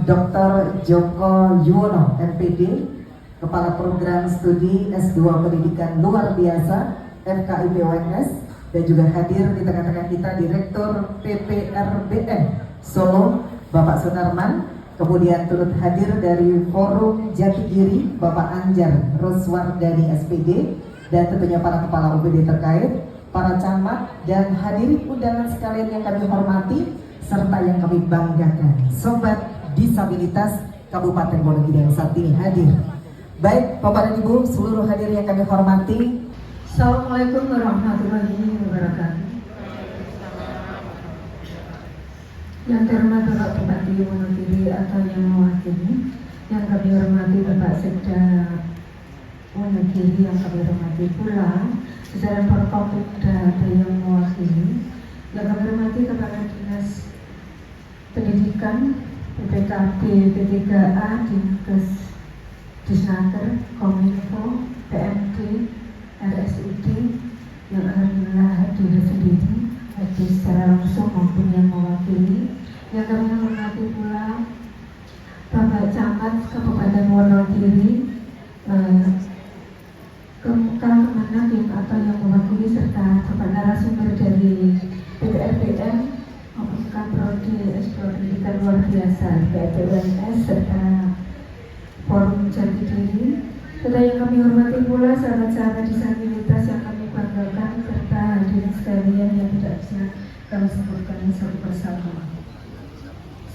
Dr. Joko Yuwono, MPD, Kepala Program Studi S2 Pendidikan Luar Biasa FKIP UNS, dan juga hadir di tengah-tengah kita Direktur PPRBN Solo, Bapak Sunarman. Kemudian turut hadir dari Forum Jati Diri, Bapak Anjar Roswardani SPD, dan tentunya para kepala UPD terkait, para camat, dan hadirin undangan sekalian yang kami hormati serta yang kami banggakan, Sobat Disabilitas Kabupaten Wonogiri yang saat ini hadir. Baik, Bapak dan Ibu, seluruh hadir yang kami hormati, Assalamualaikum warahmatullahi wabarakatuh. Yang terhormat Bapak Bupati Wonogiri atau yang mewakili, yang kami hormati Bapak Sekda Wonogiri, yang kami hormati pula jajaran Forkopimda yang mewakili, yang kami hormati Kepala Dinas Pendidikan, PPKB, P3A, Dinkes, Disnaker, Kominfo, PMD, RSUD, yang alhamdulillah hadir sendiri, hadir secara langsung maupun yang mewakili, yang kami hormati pula Bapak Camat Kabupaten Wonogiri, Kemenag atau yang mewakili, serta Bapak narasumber dari PPRBN maupun Prodi S2 Pendidikan Luar Biasa PIP UNS, serta Forum Jati Diri, serta yang kami hormati pula sahabat-sahabat disabilitas yang kami banggakan, serta hadirin sekalian yang tidak bisa kami sebutkan satu persatu.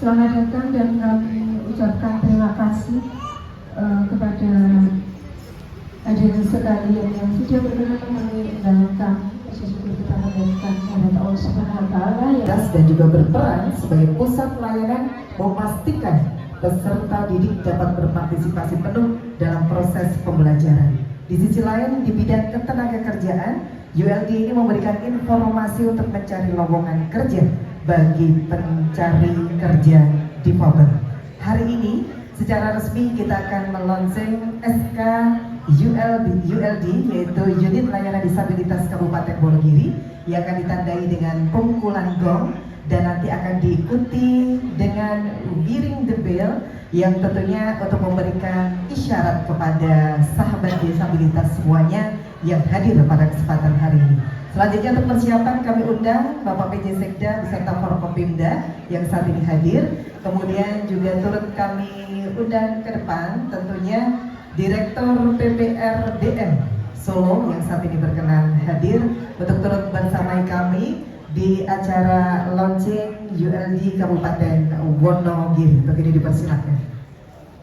Selamat datang dan kami ucapkan terima kasih kepada hadirin sekalian yang sudah berkenan memenuhi undangan kami. Bersyukur kita mendengarkan kepada Allah Subhanahu Wa Taala dan juga berperan sebagai pusat pelayanan memastikan peserta didik dapat berpartisipasi penuh dalam proses pembelajaran. Di sisi lain, di bidang ketenagakerjaan, ULD ini memberikan informasi untuk mencari lowongan kerja bagi pencari kerja difabel. Hari ini secara resmi kita akan melonseng SK ULD yaitu Unit Layanan Disabilitas Kabupaten Wonogiri, yang akan ditandai dengan pukulan gong dan nanti akan diikuti dengan ring the bell yang tentunya untuk memberikan isyarat kepada sahabat disabilitas semuanya yang hadir pada kesempatan hari ini. Selanjutnya untuk persiapan kami undang Bapak PJ Sekda beserta Forkopimda yang saat ini hadir. Kemudian juga turut kami undang ke depan tentunya Direktur PPRBN Solo yang saat ini berkenan hadir untuk turut bersamai kami di acara launching ULD Kabupaten Wonogiri. Begini dipersilakan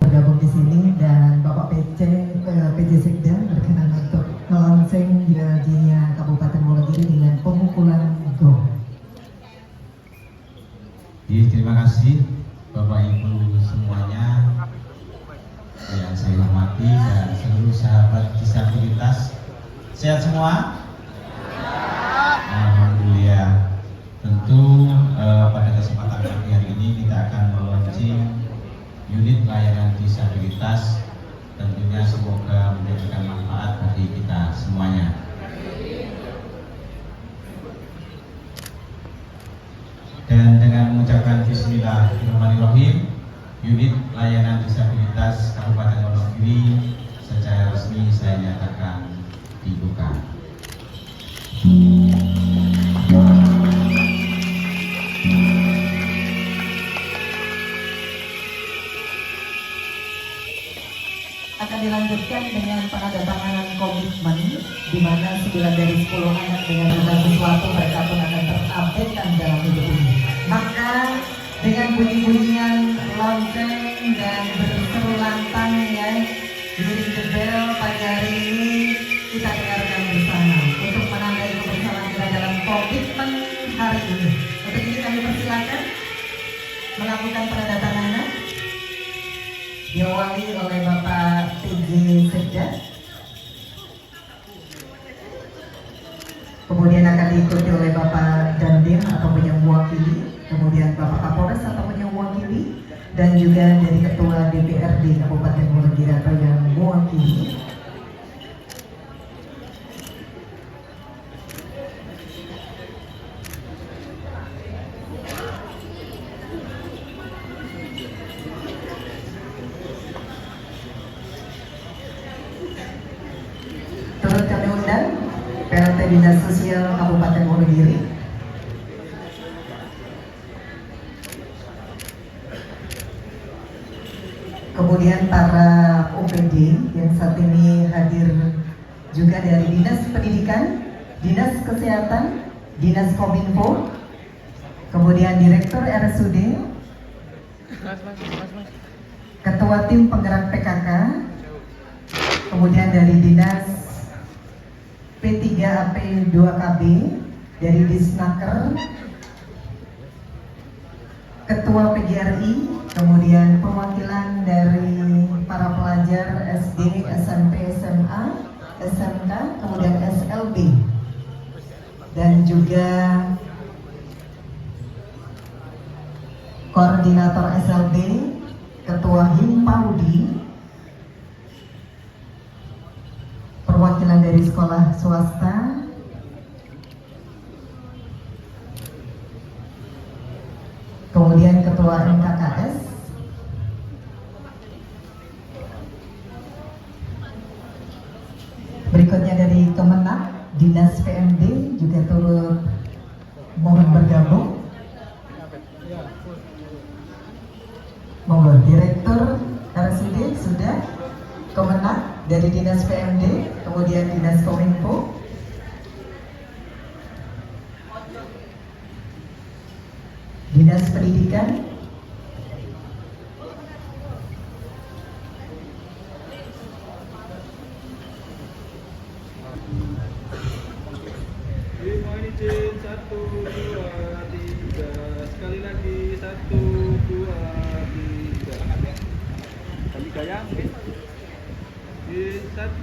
bergabung di sini, dan Bapak PJ Sekda berkenan untuk melaunching ULD-nya Kabupaten Wonogiri dengan pemukulan gong. Terima kasih Bapak Ibu semuanya yang saya hormati dan seluruh sahabat disabilitas. Sehat semua? Alhamdulillah. Tentu pada kesempatan pagi hari ini kita akan meluncurkan unit layanan disabilitas. Tentunya semoga memberikan manfaat bagi kita semuanya. Dan dengan mengucapkan Bismillahirrahmanirrahim, unit layanan disabilitas Kabupaten Wonogiri secara resmi saya nyatakan dibuka. Akan dilanjutkan dengan penandatanganan komitmen di mana 9 dari 10 anak dengan segala sesuatu mereka pun akan terabaikan dalam hidup ini. Maka dengan bunyi-bunyian lonceng dan berseru lantang ya, ring the bell pagi hari ini kita dengarkan bersama untuk menandai kebersamaan kita dalam komitmen hari ini. Untuk ini kami persilakan melakukan penandatanganan diawali oleh Bapak PJ Sekda, kemudian akan diikuti oleh Bapak Dandim atau yang mewakili, kemudian Bapak Kapolres atau yang mewakili, dan juga dari Ketua DPRD Kabupaten Wonogiri atau yang mewakili. Dinas Sosial Kabupaten Wonogiri. Kemudian para OPD yang saat ini hadir juga dari Dinas Pendidikan, Dinas Kesehatan, Dinas Kominfo, kemudian Direktur RSUD, Ketua Tim Penggerak PKK, kemudian dari Dinas P3AP2KB, dari Disnaker, Ketua PGRI, kemudian perwakilan dari para pelajar SD, SMP, SMA, SMK, kemudian SLB, dan juga koordinator SLB, Ketua Himpaudi, perwakilan dari sekolah swasta, kemudian Ketua MKKS, berikutnya dari Kemenak, Dinas PMD juga turut mohon bergabung. Monggo, Direktur RSUD sudah, Kemenak dari Dinas PMD, kemudian Dinas Kominfo, Dinas Pendidikan, Mohon izin 1, 2, 3. Sekali lagi 1, 2, 3. Kali ya. 1,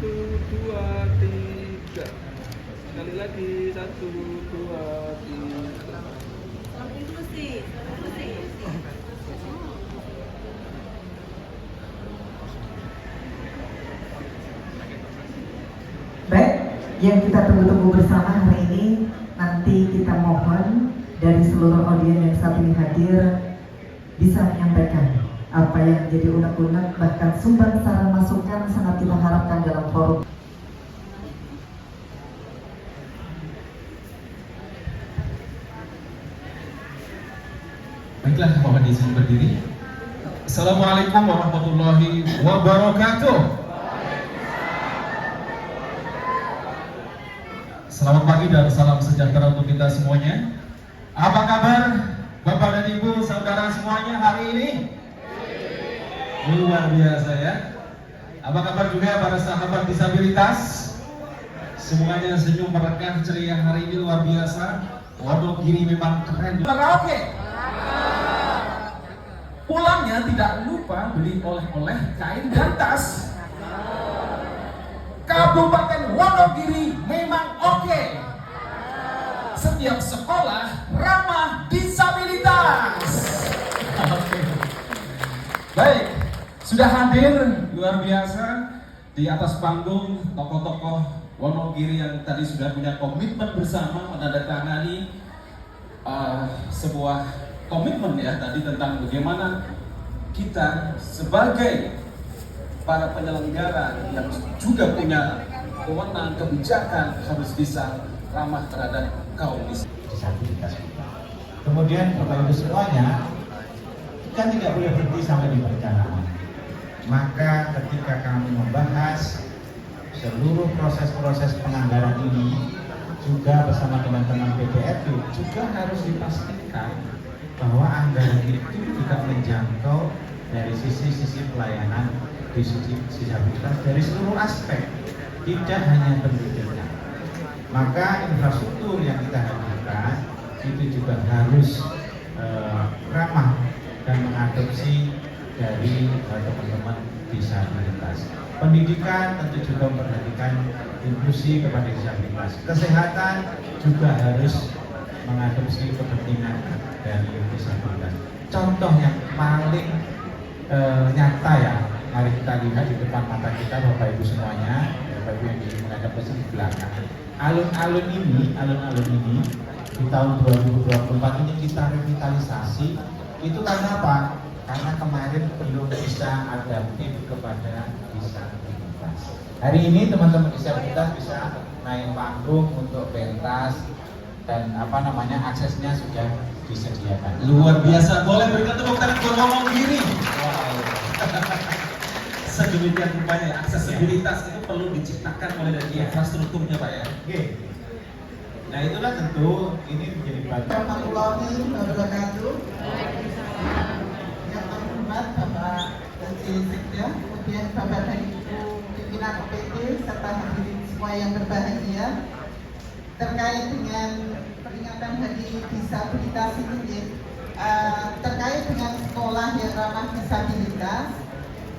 2, 3. Sekali lagi 1, 2, 3. Inklusi. baik, yang kita tunggu-tunggu bersama hari ini, nanti kita mohon dari seluruh audiens yang saat ini hadir bisa menyampaikan apa yang jadi unek-unek, bahkan sumbang saran masukan sangat kita harapkan dalam forum. Baiklah, mohon izin berdiri. Assalamualaikum warahmatullahi wabarakatuh. Selamat pagi dan salam sejahtera untuk kita semuanya. Apa kabar Bapak dan Ibu, saudara semuanya hari ini? Luar biasa ya. Apa kabar juga para sahabat disabilitas? Semuanya senyum merekah ceria hari ini luar biasa. Wonogiri memang keren. Karaoke. Pulangnya tidak lupa beli oleh-oleh, kain dan tas. Kabupaten Wonogiri memang oke. Setiap sekolah ramah disabilitas. Baik, sudah hadir luar biasa di atas panggung tokoh-tokoh Wonogiri yang tadi sudah punya komitmen bersama menandatangani sebuah komitmen ya tadi tentang bagaimana kita sebagai para penyelenggara yang juga punya kewenangan kebijakan harus bisa ramah terhadap kaum disabilitas kita. Kemudian Bapak Ibu semuanya, kita tidak boleh berhenti sampai di perencanaan. Maka ketika kami membahas seluruh proses-proses penganggaran ini juga bersama teman-teman PPRD juga harus dipastikan bahwa anggaran itu juga menjangkau dari sisi-sisi pelayanan disabilitas dari seluruh aspek, tidak hanya pendidikan. Maka infrastruktur yang kita hadirkan itu juga harus ramah dan mengadopsi dari teman-teman disabilitas. Pendidikan tentu juga memperhatikan inklusi kepada disabilitas. Kesehatan juga harus mengadopsi kepentingan dari disabilitas. Contoh yang paling nyata ya, mari kita lihat di depan mata kita Bapak Ibu semuanya, Bapak Ibu yang menghadap ke di belakang. Alun-alun ini di tahun 2024 ini kita revitalisasi. Itu karena apa? Karena kemarin belum bisa adaptif kepada disabilitas. Hari ini teman-teman disabilitas bisa kain panggung untuk pentas dan aksesnya sudah disediakan. Luar biasa. Boleh berikan tepuk tangan buat ngomong gini. Sedemikian rupanya aksesibilitas itu perlu diciptakan mulai dari infrastrukturnya, Pak ya. Oke. Nah itulah tentu ini menjadi bagian. Warahmatullahi wabarakatuh. Yang terhormat Bapak Haji Sekda, kemudian Bapak dan Ibu pimpinan OPD serta hadirin semua yang berbahagia, terkait dengan peringatan Hari Disabilitas ini, terkait dengan sekolah yang ramah disabilitas,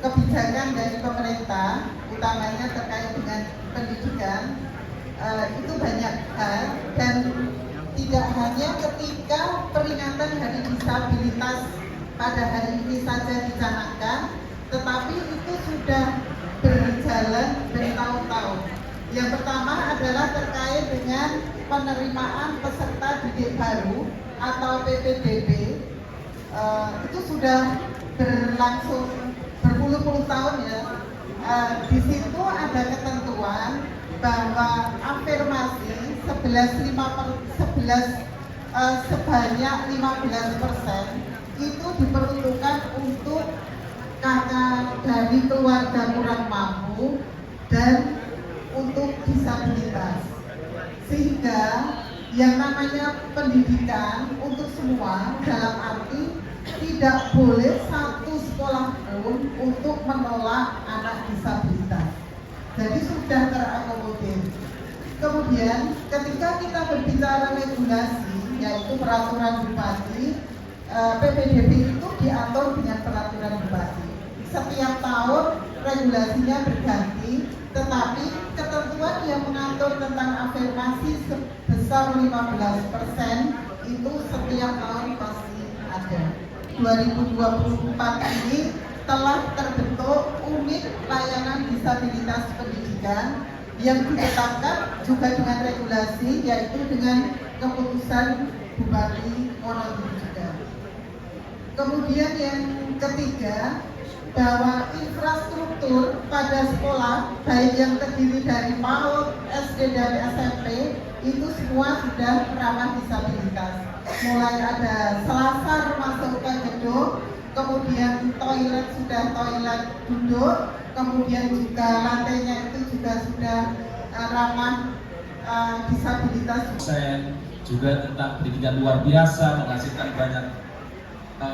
kebijakan dari pemerintah, utamanya terkait dengan pendidikan, itu banyak hal, dan tidak hanya ketika peringatan Hari Disabilitas pada hari ini saja dicanangkan, tetapi itu sudah berjalan bertahun-tahun. Yang pertama adalah terkait dengan penerimaan peserta didik baru atau PPDB. Itu sudah berlangsung berpuluh-puluh tahun ya. Di situ ada ketentuan bahwa afirmasi sebanyak 15% itu diperuntukkan untuk kakak dari keluarga kurang mampu dan untuk disabilitas, sehingga yang namanya pendidikan untuk semua dalam arti tidak boleh satu sekolah pun untuk menolak anak disabilitas. Jadi sudah terakomodir. Kemudian ketika kita berbicara regulasi, yaitu peraturan bupati, PPDB itu diatur dengan peraturan bupati. Setiap tahun regulasinya berganti, tetapi ketentuan yang mengatur tentang afirmasi sebesar 15% itu setiap tahun pasti ada. 2024 ini telah terbentuk unit layanan disabilitas pendidikan yang ditetapkan juga dengan regulasi, yaitu dengan keputusan Bupati Wonogiri juga. Kemudian yang ketiga, bahwa infrastruktur pada sekolah baik yang terdiri dari PAUD, SD dan SMP itu semua sudah ramah disabilitas. Mulai ada selasar masuk ke gedung, kemudian toilet sudah toilet duduk, kemudian juga lantainya itu juga sudah ramah disabilitas. Juga tentang pendidikan luar biasa, menghasilkan banyak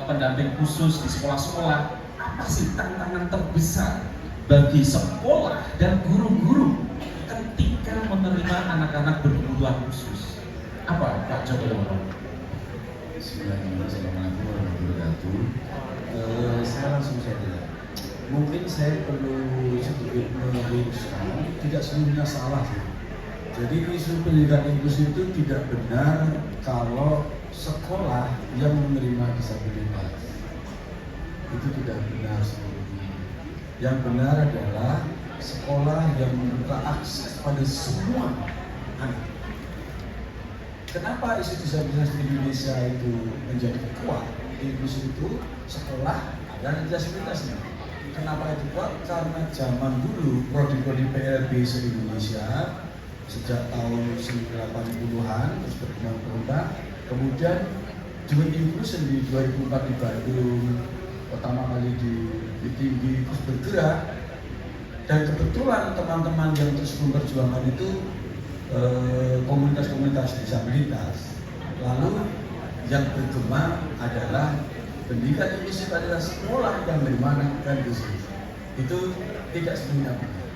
pendamping khusus di sekolah-sekolah. Apa sih tantangan terbesar bagi sekolah dan guru-guru ketika menerima anak-anak berkebutuhan khusus? Apa Pak Joko Widodo? Assalamualaikum warahmatullahi wabarakatuh. Saya langsung saja. Mungkin saya perlu sedikit meluruskan, tidak semuanya salah sih. Jadi isu pendidikan inklusif itu tidak benar kalau sekolah yang menerima disabilitas. Itu tidak benar seluruhnya. Yang benar adalah sekolah yang membuka akses pada semua anak. Kenapa isu disabilitas di Indonesia itu menjadi kuat? Inklusif itu sekolah ada disabilitasnya. Kenapa itu kuat? Karena zaman dulu prodi-prodi PLB se-Indonesia sejak tahun 80-an terus berkembang, kemudian Joint Inclusion di 2004 di Bandung, pertama kali di Tinggi terus bergerak, dan kebetulan teman-teman yang terus memperjuangkan itu komunitas-komunitas disabilitas. Lalu yang bergema adalah pendidikan inklusif adalah sekolah yang menerima inklusif. Itu tidak semuanya benar,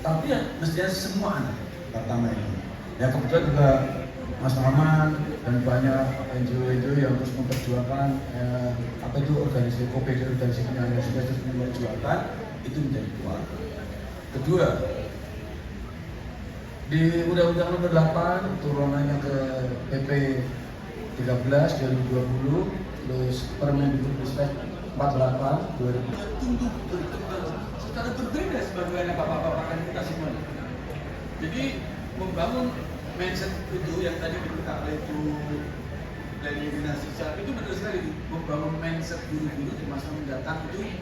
tapi ya mestinya semua anak. Pertama ini, ya kebetulan juga Mas Maman dan banyak NGO yang terus memperjuangkan organisasi organisasi yang sudah terus memperjuangkan itu menjadi kuat. Kedua, di Undang-Undang Nomor 8 turunannya ke PP 13 2020 terus Permendikbud 48 2000 secara berbeda sebagaimana bapak-bapak kan kita semuanya. Jadi membangun mindset itu yang tadi diminta oleh Bu Leniminasi itu benar sekali, membangun mindset guru-guru di masa mendatang itu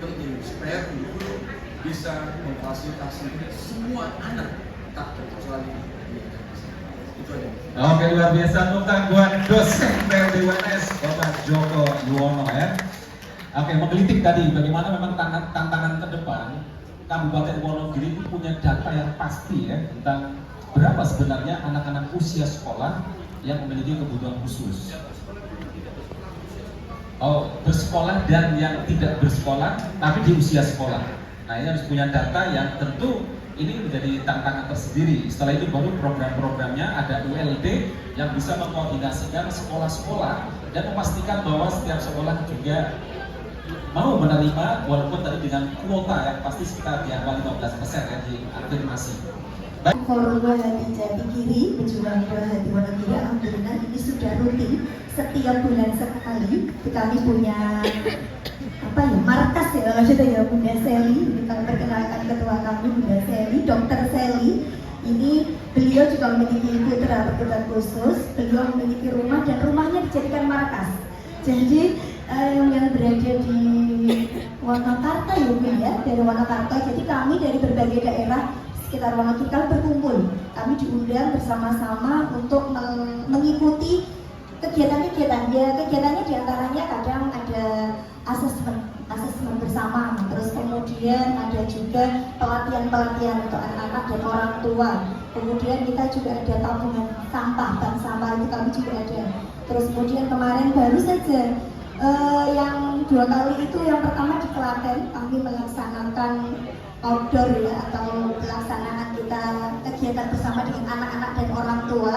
penting supaya guru-guru bisa memfasilitasi semua anak tak terkecuali di Indonesia. Itu aja. Oke, luar biasa untuk tangguhan dosen PLB UNS Bapak Joko Yuwono ya. Oke, menggelitik tadi bagaimana memang tantangan ke depan Kabupaten Wonogiri itu punya data yang pasti ya tentang berapa sebenarnya anak-anak usia sekolah yang memiliki kebutuhan khusus. Oh, bersekolah dan yang tidak bersekolah tapi di usia sekolah. Nah, ini harus punya data yang tentu ini menjadi tantangan tersendiri. Setelah itu baru program-programnya ada ULD yang bisa mengkoordinasikan sekolah-sekolah dan memastikan bahwa setiap sekolah juga mau menerima walaupun tadi dengan kuota yang pasti sekitar di angka 15% ya di afirmasi. Forum Dua Hati Jati Kiri, Pejuang Dua Hati Wonogiri, alhamdulillah ini sudah rutin setiap bulan sekali. Kami punya markas ya kalau kita ya Bunda Seli. Kita perkenalkan ketua kami Bunda Seli, Dokter Seli. Ini beliau juga memiliki putra berkebutuhan khusus. Beliau memiliki rumah dan rumahnya dijadikan markas. Jadi yang berada di Wonokarta ya, dari Wonokarta. Jadi kami dari berbagai daerah sekitar Wonogiri kami berkumpul. Kami diundang bersama-sama untuk mengikuti kegiatan-kegiatan. Ya, kegiatannya diantaranya kadang ada asesmen bersama, terus kemudian ada juga pelatihan untuk anak-anak dan orang tua. Kemudian kita juga ada tabungan sampah, bank sampah itu kami juga ada. Terus kemudian kemarin baru saja yang 2 kali itu, yang pertama di Klaten kami melaksanakan outdoor ya, atau pelaksanaan kita kegiatan bersama dengan anak-anak dan orang tua.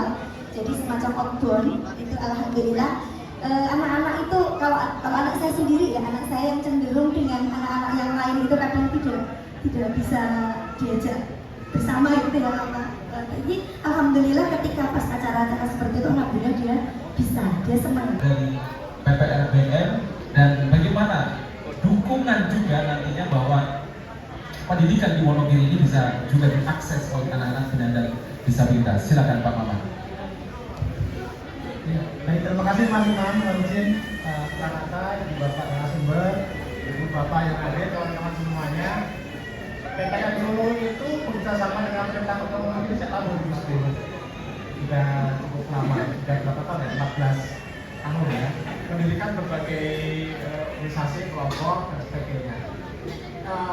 Jadi semacam outdoor itu alhamdulillah. Anak-anak itu kalau anak saya sendiri ya, anak saya yang cenderung dengan anak-anak yang lain itu kadang tidak bisa diajak bersama gitu ya. Jadi alhamdulillah ketika pas acara-acara seperti itu alhamdulillah dia senang. Dari PPLBM dan bagaimana dukungan juga nantinya bahwa pendidikan di Wonogiri ini bisa juga diakses oleh anak-anak penyandang disabilitas. Silakan Pak Maman. Ya, baik, terima kasih Mas Imam, Mas Izin, Kranata, Ibu Bapak narasumber, Ibu Bapak yang hadir, kawan-kawan semuanya. PPL Solo itu bekerjasama dengan Pemda Kota Wonogiri sejak tahun 2010. Sudah cukup lama, sudah berapa tahun ya? 14 tahun ya. Pendidikan berbagai organisasi, kelompok dan sebagainya.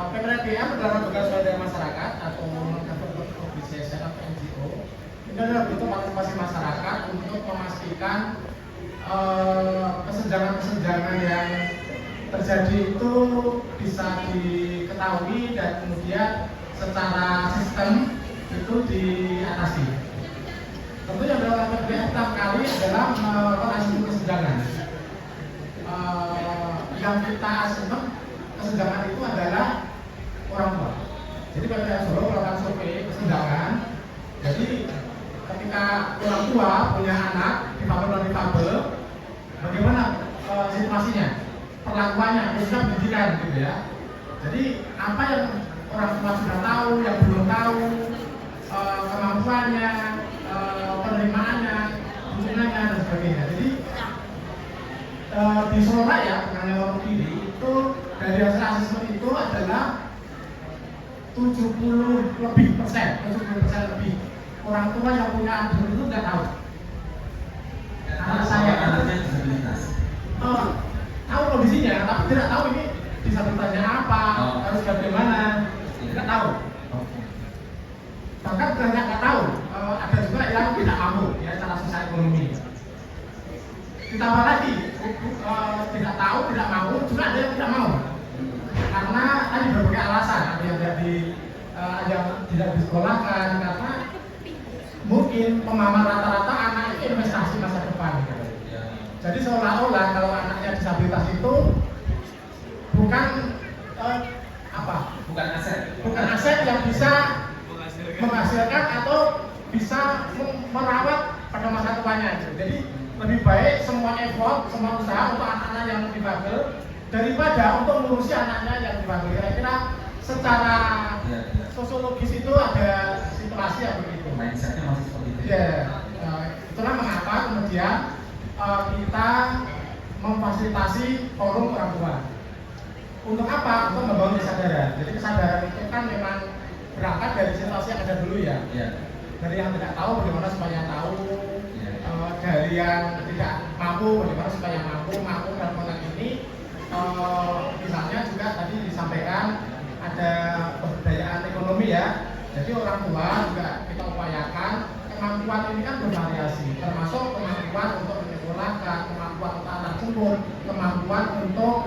PPLBM adalah lembaga swadaya masyarakat atau non-government organization atau NGO. Ini adalah bentuk partisipasi masyarakat untuk memastikan kesenjangan-kesenjangan yang terjadi itu bisa diketahui dan kemudian secara sistem itu diatasi. Tentu yang dalam PPLBM pertama kali adalah melakukan asesmen kesenjangan. Yang kita asesmen kesenjangan itu adalah orang tua. Jadi PPL Solo melakukan survei kesenjangan. Jadi ketika orang tua punya anak difabel dan difabel, bagaimana situasinya, perlakuannya, khususnya pendidikan gitu ya. Jadi apa yang orang tua sudah tahu, yang belum tahu, kemampuannya, penerimaannya, hubungannya dan sebagainya. Jadi di Solo Raya, Penangnya Wonogiri itu dari hasil asesmen itu adalah 70% lebih orang tua yang punya anak itu nggak tahu. Anak saya anaknya disabilitas. Tahu kondisinya, tapi tidak tahu ini disabilitasnya apa, harus bagaimana, tidak tahu. Bahkan banyak nggak tahu, ada juga yang tidak mampu ya secara sosial ekonomi. Ditambah lagi, tidak tahu, tidak mampu, juga ada yang tidak mau. Karena tadi berbagai alasan, ada yang tidak disekolahkan, karena mungkin pemahaman rata-rata anak itu investasi masa depan. Jadi seolah-olah kalau anaknya disabilitas itu bukan bukan aset yang bisa menghasilkan atau bisa merawat pada masa tuanya. Jadi lebih baik semua effort, semua usaha untuk anak-anak yang difabel daripada untuk mengurusi anaknya yang difabel. Kira-kira secara sosiologis itu ada situasi yang begitu. Mindsetnya masih seperti itu. Ya, itulah mengapa kemudian kita memfasilitasi forum orang tua. Untuk apa? Untuk membangun kesadaran. Jadi kesadaran itu kan memang berangkat dari situasi yang ada dulu ya. Ya. Dari yang tidak tahu bagaimana supaya tahu, Ya. dari yang tidak mampu bagaimana supaya mampu dalam konteks ini. Misalnya juga tadi disampaikan ada pemberdayaan ekonomi ya. Jadi orang tua juga kita upayakan kemampuan ini kan bervariasi, termasuk kemampuan untuk menyekolahkan, kemampuan untuk anak jemput, kemampuan untuk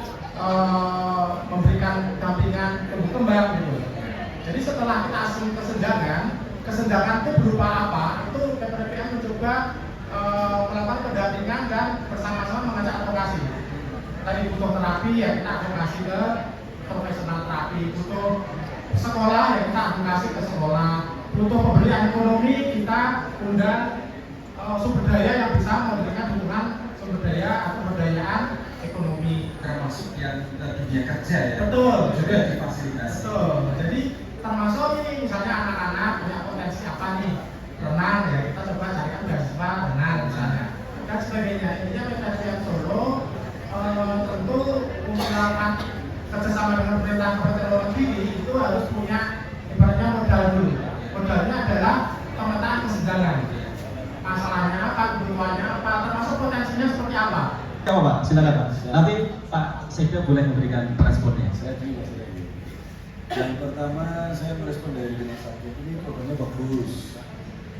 memberikan dampingan tumbuh kembang gitu. Jadi setelah kita asli kesenjangan itu berupa apa? Itu PPRPM mencoba melakukan pendampingan dan bersama-sama mengajak advokasi. Tadi butuh terapi ya kita advokasi ke profesional terapi, butuh sekolah ya kita advokasi ke sekolah, butuh pemberdayaan ekonomi kita undang sumber daya yang bisa memberikan dukungan sumber daya atau pemberdayaan ekonomi. Termasuk yang dunia kerja ya. Betul. Juga difasilitasi. Betul. Jadi termasuk ini misalnya anak-anak punya potensi apa nih, renang ya kita coba carikan beasiswa renang misalnya dan sebagainya. Intinya PPRPM Solo tentu melakukan kerjasama dengan pemerintah Kabupaten Wonogiri itu harus punya ibaratnya modal dulu. Modalnya adalah pemetaan kesenjangan. Masalahnya apa, kebutuhannya apa, termasuk potensinya seperti apa. Apa Pak? Silakan Pak. Nanti Pak Sekda boleh memberikan responnya. Saya terima kasih. Yang pertama saya merespon dari Dinas Sakit ini programnya bagus,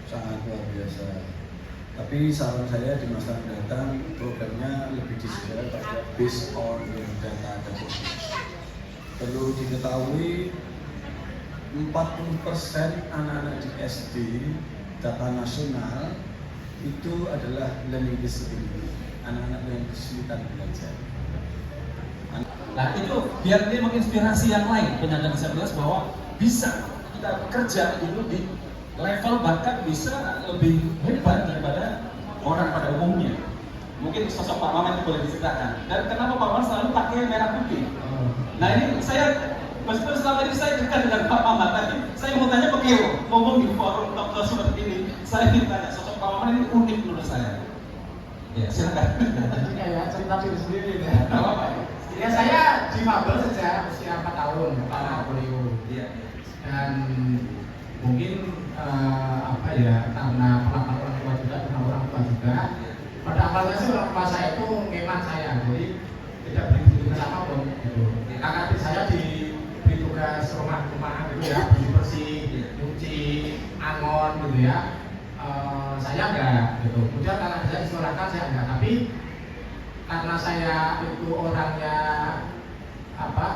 sangat luar biasa. Tapi saran saya di masa mendatang programnya lebih disesuaikan pada based on data dan perlu diketahui 40% anak-anak di SD data nasional itu adalah learning disability, anak-anak yang kesulitan belajar. Nah itu biar dia menginspirasi yang lain penyandang disabilitas bahwa bisa kita kerja itu di level bahkan bisa lebih hebat daripada orang pada umumnya. Mungkin sosok Pak Maman itu boleh diceritakan. Dan kenapa Pak Maman selalu pakai merah putih? Nah ini saya meskipun selama ini saya dekat dengan Pak Maman tadi, saya mau tanya beliau, ngomong di forum talk seperti ini, saya ingin tanya sosok Pak Maman ini unik menurut saya. Ya silakan. Jadi kayak cerita diri sendiri ya. Ya saya difabel sejak usia 4 tahun karena polio. Iya. Dan mungkin apa ya karena penolakan orang tua juga, karena orang tua juga. Pada awalnya sih orang tua saya itu ngeman saya, jadi tidak beri tugas apapun. Gitu. Kakak adik saya diberi tugas rumah-rumah gitu ya, bersih, nyuci, angon gitu ya. Saya enggak gitu. Kemudian karena saya disekolahkan saya enggak, tapi karena saya itu orangnya apa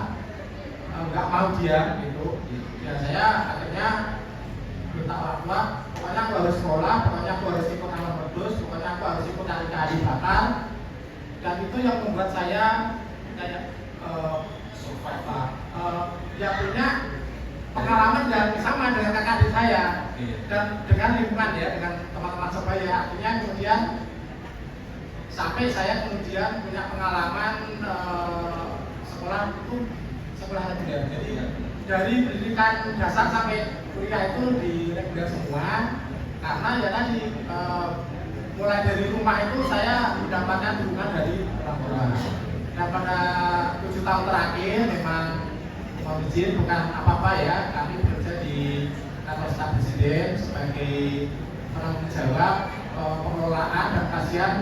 enggak mau diam gitu, ya saya akhirnya minta orang tua, pokoknya aku harus sekolah, pokoknya aku harus ikut alam pedus, pokoknya aku harus ikut cari keahli bakar, dan itu yang membuat saya kayak ya punya pengalaman yang sama dengan kakak adik saya dan dengan lingkungan ya, dengan teman-teman sebaya. Akhirnya kemudian sampai saya kemudian punya pengalaman sekolah itu sekolah reguler. Jadi dari pendidikan dasar sampai kuliah itu di reguler semua, karena ya tadi mulai dari rumah itu saya mendapatkan dukungan dari orang tua. Dan pada 7 tahun terakhir memang mau izin bukan apa-apa ya, kami bekerja di kantor staf presiden sebagai penanggung jawab pengelolaan dan kajian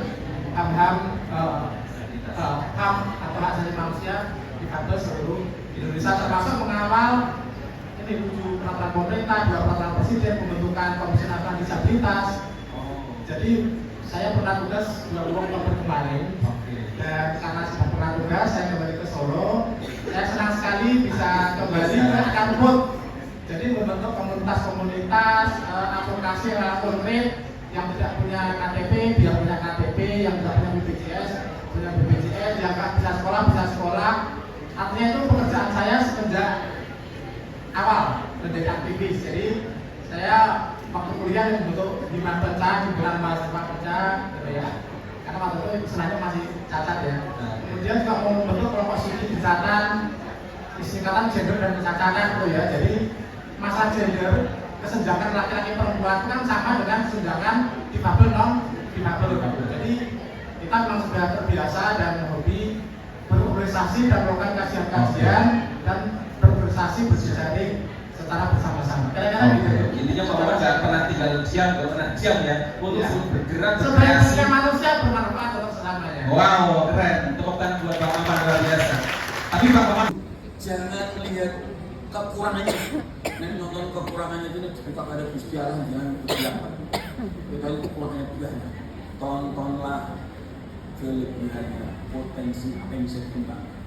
HAM atau hak asasi manusia di kantor seluruh Indonesia, termasuk mengawal ini 7 peraturan pemerintah, 2 peraturan presiden, pembentukan komisi nasional disabilitas. Jadi saya pernah tugas 2 Oktober kemarin, dan karena sudah pernah tugas saya kembali ke Solo. Saya senang sekali bisa kembali ke akar rumput. Jadi membentuk komunitas-komunitas advokasi konkret yang tidak punya KTP, dia punya KTP, yang tidak punya BPJS, punya BPJS, yang nggak bisa sekolah. Artinya itu pekerjaan saya sejak awal menjadi aktivis. Jadi saya waktu kuliah membentuk himpunan baca, himpunan mahasiswa kerja, gitu ya. Karena waktu itu istilahnya masih cacat ya. Kemudian juga mau membentuk kelompok studi kecacatan, disingkatan gender dan kecacatan itu ya. Jadi masalah gender, kesenjangan laki-laki perempuan kan sama dengan kesenjangan difabel non difabel. Jadi kita memang sudah terbiasa dan hobi berorganisasi dan melakukan kajian-kajian dan berorganisasi berjejaring secara bersama-sama. Intinya Bapak jangan pernah tinggal diam, nggak pernah diam ya, untuk bergerak Sebagai berkreasi. manusia bermanfaat untuk selamanya. Wow, keren. Tepuk tangan buat Pak Maman, luar biasa. Tapi Pak Maman, jangan melihat kekurangannya. Nanti nonton kekurangannya itu kita ada Gusti Allah jangan kekurangan. Kita itu kekurangannya juga. Tontonlah kelebihannya, potensi apa yang bisa dikembangkan.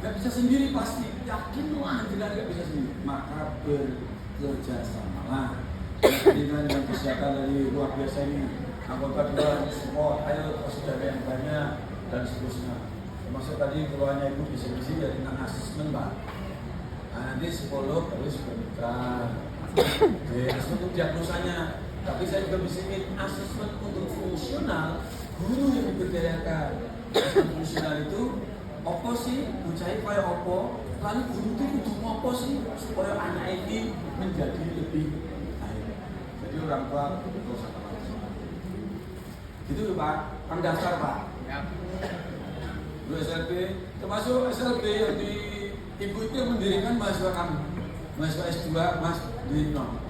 Gak bisa sendiri pasti, yakinlah tidak bisa sendiri. Maka bekerjasamalah. Dengan yang kesehatan dari luar biasa ini, anggota dewan support, ayo saudara yang banyak dan seterusnya. Termasuk tadi keluarnya ibu bisa dari asesmen Pak. Nah, nanti psikolog harus bermitra. Asesmen untuk diagnosanya. Tapi saya juga bisa ingin asesmen untuk fungsional, guru yang diberdayakan. Asesmen fungsional itu opo sih, bucai kaya opo, lalu guru itu kudu opo sih supaya anak ini menjadi lebih baik. Jadi orang tua itu sangat penting. Gitu Pak, kan daftar Pak. Dulu SLB, termasuk SLB yang di ibu itu yang mendirikan mahasiswa kami, mahasiswa S2 Mas Dino.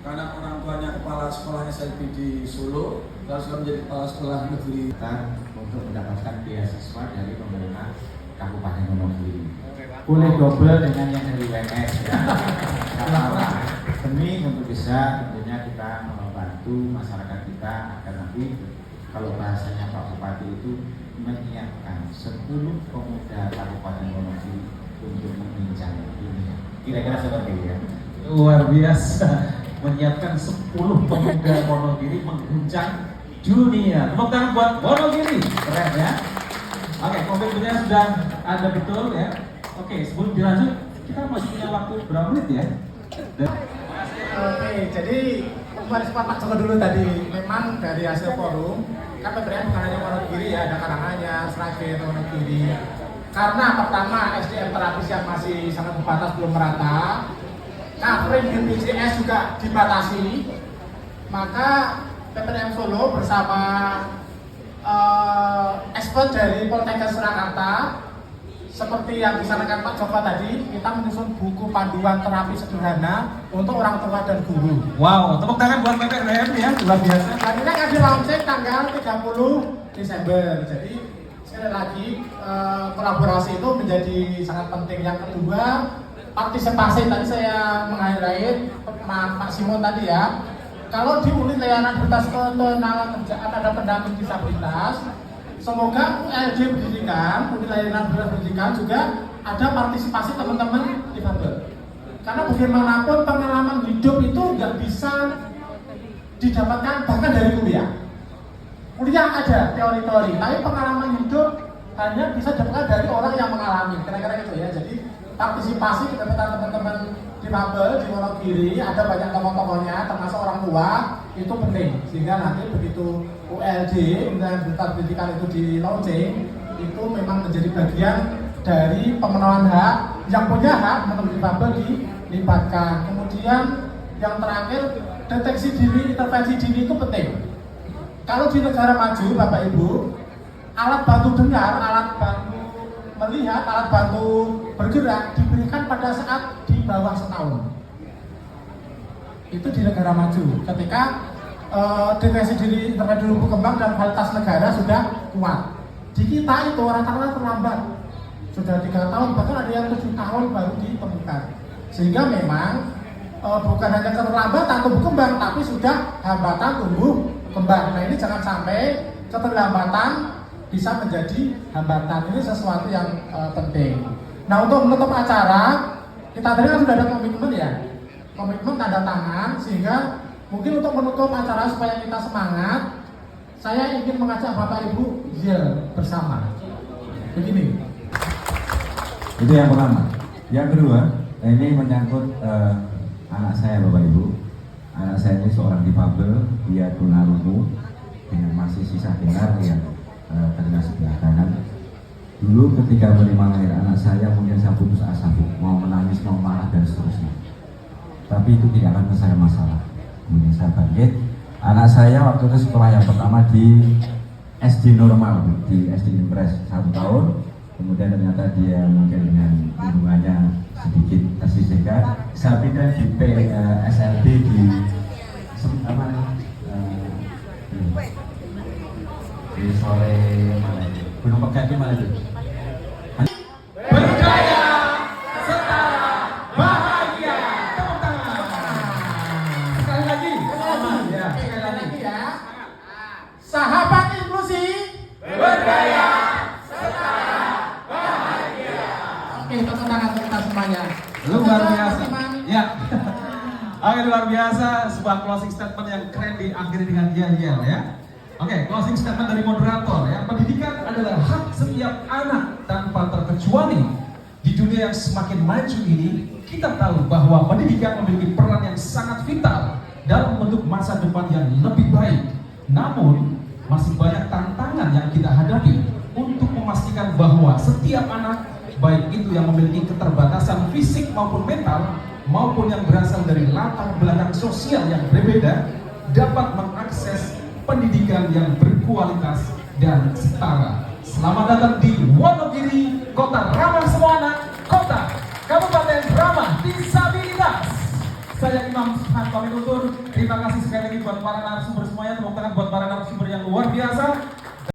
Karena orang tuanya kepala sekolah SLB di Solo, lalu sekarang menjadi kepala sekolah negeri. Kita untuk mendapatkan beasiswa dari pemerintah Kabupaten Wonogiri. Boleh double dengan yang dari UMS ya. Karena demi untuk bisa tentunya kita membantu masyarakat kita agar nanti kalau bahasanya Pak Bupati itu menyiapkan 10 pemuda Kabupaten Wonogiri untuk menginjak dunia. Kira-kira seperti itu ya. Luar biasa. Menyiapkan 10 pemuda Wonogiri mengguncang dunia. Tepuk tangan buat Wonogiri, keren ya. Oke, komitmennya sudah ada betul ya. Oke, sebelum dilanjut, kita masih punya waktu berapa menit ya? Oke, jadi kembali sempat Pak Joko dulu tadi. Memang dari hasil forum, kan PPRN bukan hanya Wonogiri ya, ada Karanganyar, Sragen, Wonogiri. Karena pertama SDM terapis yang masih sangat terbatas belum merata. Covering di PJS juga dibatasi, maka PPRN Solo bersama expert dari Poltekkes Surakarta seperti yang disampaikan Pak Joko tadi, kita menyusun buku panduan terapi sederhana untuk orang tua dan guru. Wow, tepuk tangan buat PPRN ya, luar biasa. Dan ini akan di launching tanggal 30 Desember. Jadi sekali lagi kolaborasi itu menjadi sangat penting. Yang kedua, partisipasi tadi saya meng-highlight Pak Simon tadi ya. Kalau di unit layanan berbasis ketenaga kerjaan ada pendamping disabilitas, semoga ULD pendidikan, unit layanan berbasis pendidikan juga ada partisipasi teman-teman difabel. Karena bagaimanapun pengalaman hidup itu nggak bisa didapatkan bahkan dari kuliah. Kuliah ada teori-teori, tapi pengalaman hidup hanya bisa didapatkan dari orang yang mengalami. Kira-kira gitu ya. Jadi partisipasi kedapatan teman-teman difabel di Wonogiri, ada banyak tokoh-tokohnya termasuk orang tua, itu penting sehingga nanti begitu ULD dan berita pendidikan itu di launching itu memang menjadi bagian dari pemenuhan hak. Yang punya hak teman-teman difabel dilibatkan. Kemudian yang terakhir, deteksi dini, intervensi dini itu penting. Kalau di negara maju Bapak Ibu, alat bantu dengar, alat bantu melihat, alat bantu bergerak diberikan pada saat di bawah setahun. Itu di negara maju. Ketika deteksi dini, intervensi tumbuh kembang dan kualitas negara sudah kuat. Di kita itu rata-rata terlambat. Sudah 3 tahun, bahkan ada yang 7 tahun baru ditemukan. Sehingga memang bukan hanya keterlambatan tumbuh kembang, tapi sudah hambatan tumbuh kembang. Nah ini jangan sampai keterlambatan bisa menjadi hambatan. Ini sesuatu yang penting. Nah untuk menutup acara, kita tadi kan sudah ada komitmen ya, komitmen tanda tangan, sehingga mungkin untuk menutup acara supaya kita semangat, saya ingin mengajak Bapak Ibu yel bersama. Begini. Itu yang pertama. Yang kedua, ini menyangkut anak saya Bapak Ibu. Anak saya ini seorang difabel, dia tunarungu dengan masih sisa dengar yang telinga sebelah kanan. Dulu ketika menerima lahir anak saya mungkin saya putus asa, mau menangis, mau marah dan seterusnya. Tapi itu tidak akan menyelesaikan masalah. Kemudian saya bangkit. Anak saya waktu itu sekolah yang pertama di SD normal, di SD Impres 1 tahun. Kemudian ternyata dia mungkin dengan hubungannya sedikit tersisihkan. Saya pindah di SLB di apa di sore mana itu? Gunung Pegat di mana itu? Berdaya, setara, bahagia. Tepuk tangan. Sekali lagi. Ya, sekali lagi ya. Sahabat inklusi. Berdaya, setara, bahagia. Oke, tepuk tangan untuk kita semuanya. Luar biasa. Teman-teman. Ya. Oke, luar biasa. Sebuah closing statement yang keren diakhiri dengan yel-yel ya. Oke, closing statement dari moderator ya. Pendidikan adalah hak setiap anak tanpa terkecuali. Di dunia yang semakin maju ini, kita tahu bahwa pendidikan memiliki peran yang sangat vital dalam membentuk masa depan yang lebih baik. Namun, masih banyak tantangan yang kita hadapi untuk memastikan bahwa setiap anak, baik itu yang memiliki keterbatasan fisik maupun mental, maupun yang berasal dari latar belakang sosial yang berbeda, dapat mengakses pendidikan yang berkualitas dan setara. Selamat datang di Wonogiri, kota ramah semua anak, kota Kabupaten ramah disabilitas. Saya Imam Subhan pamit undur. Terima kasih sekali lagi buat para narasumber semuanya. Tepuk tangan buat para narasumber yang luar biasa.